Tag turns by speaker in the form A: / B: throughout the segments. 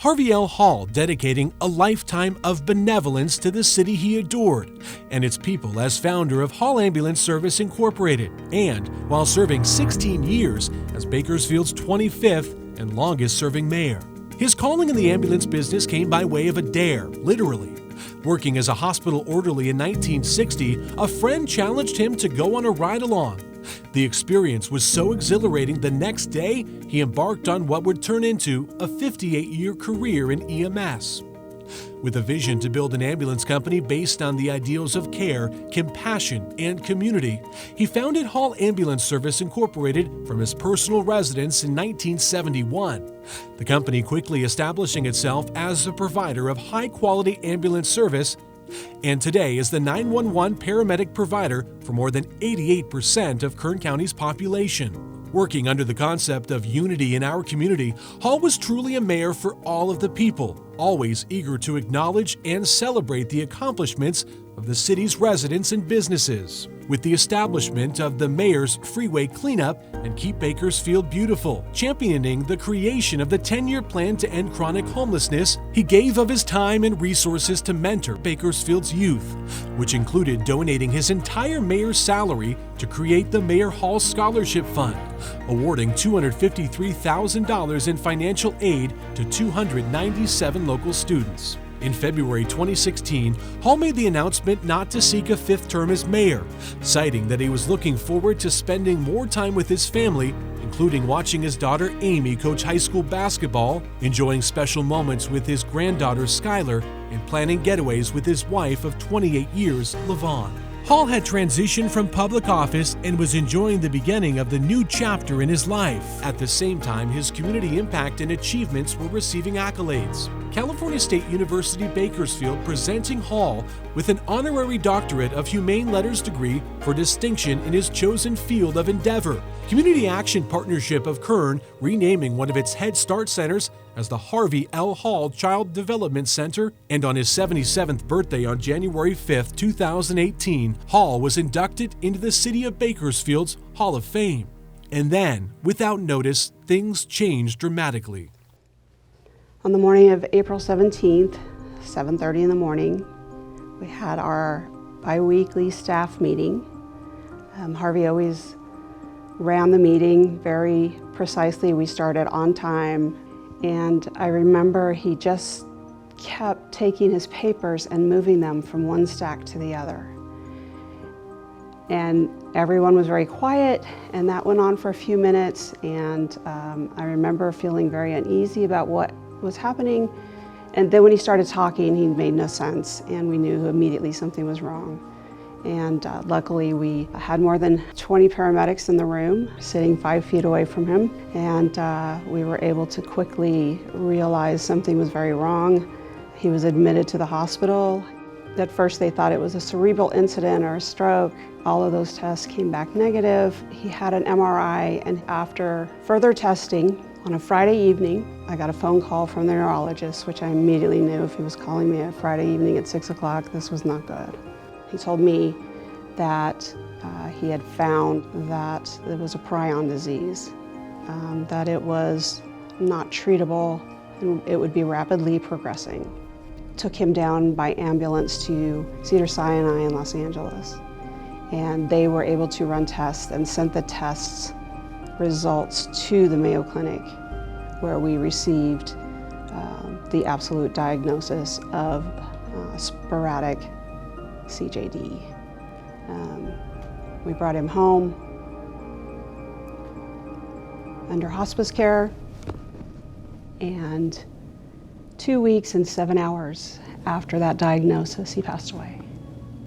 A: Harvey L. Hall dedicating a lifetime of benevolence to the city he adored and its people as founder of Hall Ambulance Service Incorporated, and while serving 16 years as Bakersfield's 25th and longest-serving mayor. His calling in the ambulance business came by way of a dare, literally. Working as a hospital orderly in 1960, a friend challenged him to go on a ride-along. The experience was so exhilarating the next day, he embarked on what would turn into a 58-year career in EMS. With a vision to build an ambulance company based on the ideals of care, compassion, and community, he founded Hall Ambulance Service Incorporated from his personal residence in 1971. The company quickly establishing itself as a provider of high-quality ambulance service, and today is the 911 paramedic provider for more than 88% of Kern County's population. Working under the concept of unity in our community, Hall was truly a mayor for all of the people, always eager to acknowledge and celebrate the accomplishments of the city's residents and businesses. With the establishment of the Mayor's Freeway Cleanup and Keep Bakersfield Beautiful, championing the creation of the 10-year plan to end chronic homelessness, he gave of his time and resources to mentor Bakersfield's youth, which included donating his entire mayor's salary to create the Mayor Hall Scholarship Fund, awarding $253,000 in financial aid to 297 local students. In February 2016, Hall made the announcement not to seek a fifth term as mayor, citing that he was looking forward to spending more time with his family, including watching his daughter Amy coach high school basketball, enjoying special moments with his granddaughter Skylar, and planning getaways with his wife of 28 years, Lavonne. Hall had transitioned from public office and was enjoying the beginning of the new chapter in his life. At the same time, his community impact and achievements were receiving accolades. California State University Bakersfield presenting Hall with an honorary doctorate of Humane Letters degree for distinction in his chosen field of endeavor. Community Action Partnership of Kern renaming one of its Head Start centers as the Harvey L. Hall Child Development Center, and on his 77th birthday on January 5, 2018, Hall was inducted into the City of Bakersfield's Hall of Fame. And then, without notice, things changed dramatically.
B: On the morning of April 17th, 7:30 in the morning, we had our bi-weekly staff meeting. Harvey always ran the meeting very precisely. We started on time, and I remember he just kept taking his papers and moving them from one stack to the other. And everyone was very quiet, and that went on for a few minutes, and I remember feeling very uneasy about what was happening. And then when he started talking, he made no sense, and we knew immediately something was wrong. And luckily we had more than 20 paramedics in the room, sitting 5 feet away from him, and we were able to quickly realize something was very wrong. He was admitted to the hospital. At first they thought it was a cerebral incident or a stroke. All of those tests came back negative. He had an MRI, and after further testing, on a Friday evening, I got a phone call from the neurologist, which I immediately knew if he was calling me a Friday evening at 6 o'clock, this was not good. He told me that he had found that it was a prion disease, that it was not treatable, and it would be rapidly progressing. Took him down by ambulance to Cedars-Sinai in Los Angeles, and they were able to run tests and sent the tests results to the Mayo Clinic, where we received the absolute diagnosis of sporadic CJD. We brought him home under hospice care, and 2 weeks and 7 hours after that diagnosis, he passed away.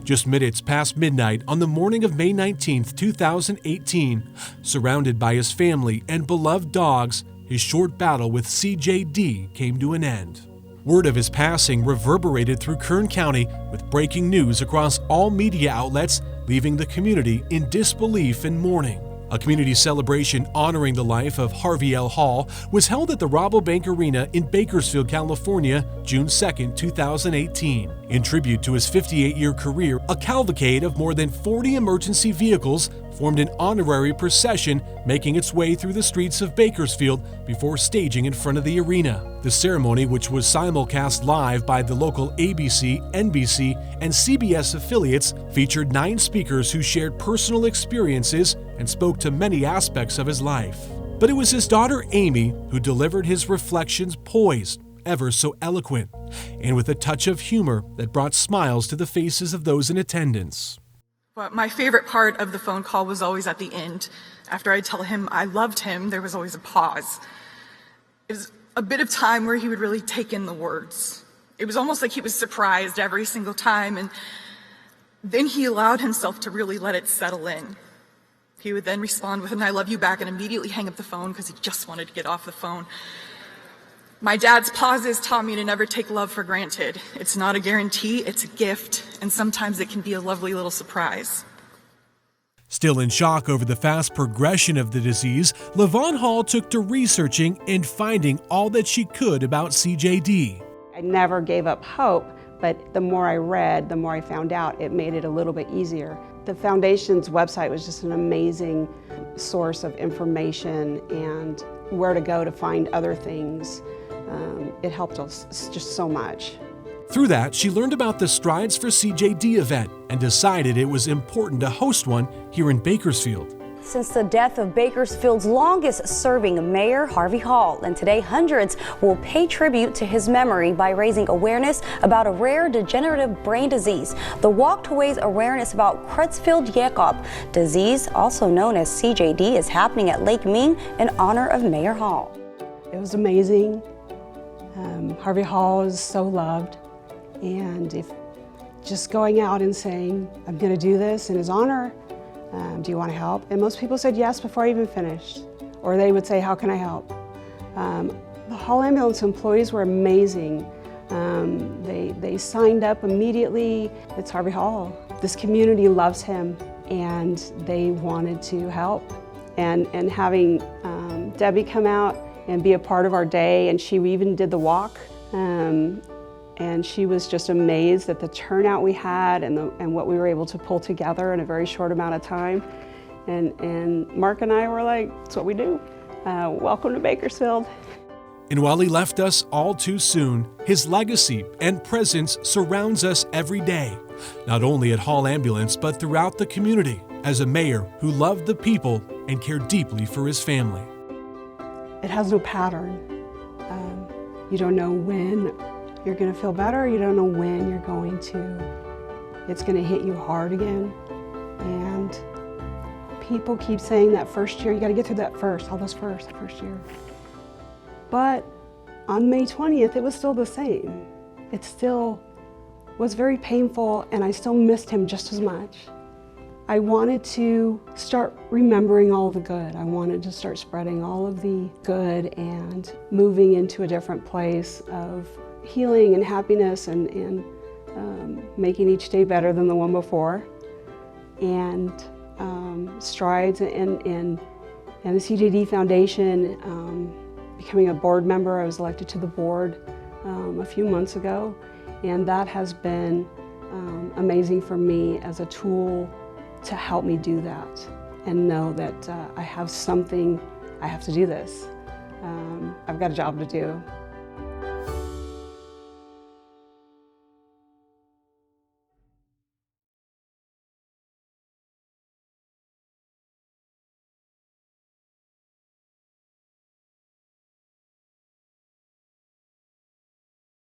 A: Just minutes past midnight on the morning of May 19, 2018, surrounded by his family and beloved dogs, his short battle with CJD came to an end. Word of his passing reverberated through Kern County with breaking news across all media outlets, leaving the community in disbelief and mourning. A community celebration honoring the life of Harvey L. Hall was held at the Rabobank Arena in Bakersfield, California, June 2, 2018. In tribute to his 58-year career, a cavalcade of more than 40 emergency vehicles formed an honorary procession making its way through the streets of Bakersfield before staging in front of the arena. The ceremony, which was simulcast live by the local ABC, NBC, and CBS affiliates, featured 9 speakers who shared personal experiences and spoke to many aspects of his life. But it was his daughter Amy who delivered his reflections poised, ever so eloquent, and with a touch of humor that brought smiles to the faces of those in attendance.
C: But my favorite part of the phone call was always at the end. After I'd tell him I loved him, there was always a pause. It was a bit of time where he would really take in the words. It was almost like he was surprised every single time, and then he allowed himself to really let it settle in. He would then respond with an "I love you" back and immediately hang up the phone because he just wanted to get off the phone. My dad's pauses taught me to never take love for granted. It's not a guarantee, it's a gift, and sometimes it can be a lovely little surprise.
A: Still in shock over the fast progression of the disease, Lavonne Hall took to researching and finding all that she could about CJD.
B: I never gave up hope, but the more I read, the more I found out, it made it a little bit easier. The Foundation's website was just an amazing source of information and where to go to find other things. It helped us just so much.
A: Through that, she learned about the Strides for CJD event and decided it was important to host one here in Bakersfield.
D: Since the death of Bakersfield's longest-serving mayor, Harvey Hall, and today hundreds will pay tribute to his memory by raising awareness about a rare degenerative brain disease. The Walk to Raise awareness about Creutzfeldt-Jakob disease, also known as CJD, is happening at Lake Ming in honor of Mayor Hall.
B: It was amazing. Harvey Hall is so loved, and if just going out and saying, I'm going to do this in his honor, do you want to help? And most people said yes before I even finished, or they would say, how can I help? The Hall Ambulance employees were amazing. They signed up immediately. It's Harvey Hall. This community loves him, and they wanted to help. And having Debbie come out and be a part of our day, and she even did the walk. And she was just amazed at the turnout we had and what we were able to pull together in a very short amount of time. And Mark and I were like, that's what we do. Welcome to Bakersfield.
A: And while he left us all too soon, his legacy and presence surrounds us every day, not only at Hall Ambulance, but throughout the community, as a mayor who loved the people and cared deeply for his family.
B: It has no pattern. You don't know when you're going to feel better. You don't know when it's going to hit you hard again. And people keep saying that first year, you got to get through that first year. But on May 20th, it was still the same. It still was very painful, and I still missed him just as much. I wanted to start remembering all the good. I wanted to start spreading all of the good and moving into a different place of healing and happiness and making each day better than the one before. And Strides and the CJD Foundation, becoming a board member. I was elected to the board a few months ago, and that has been amazing for me as a tool to help me do that and know that I have something, I have to do this. I've got a job to do.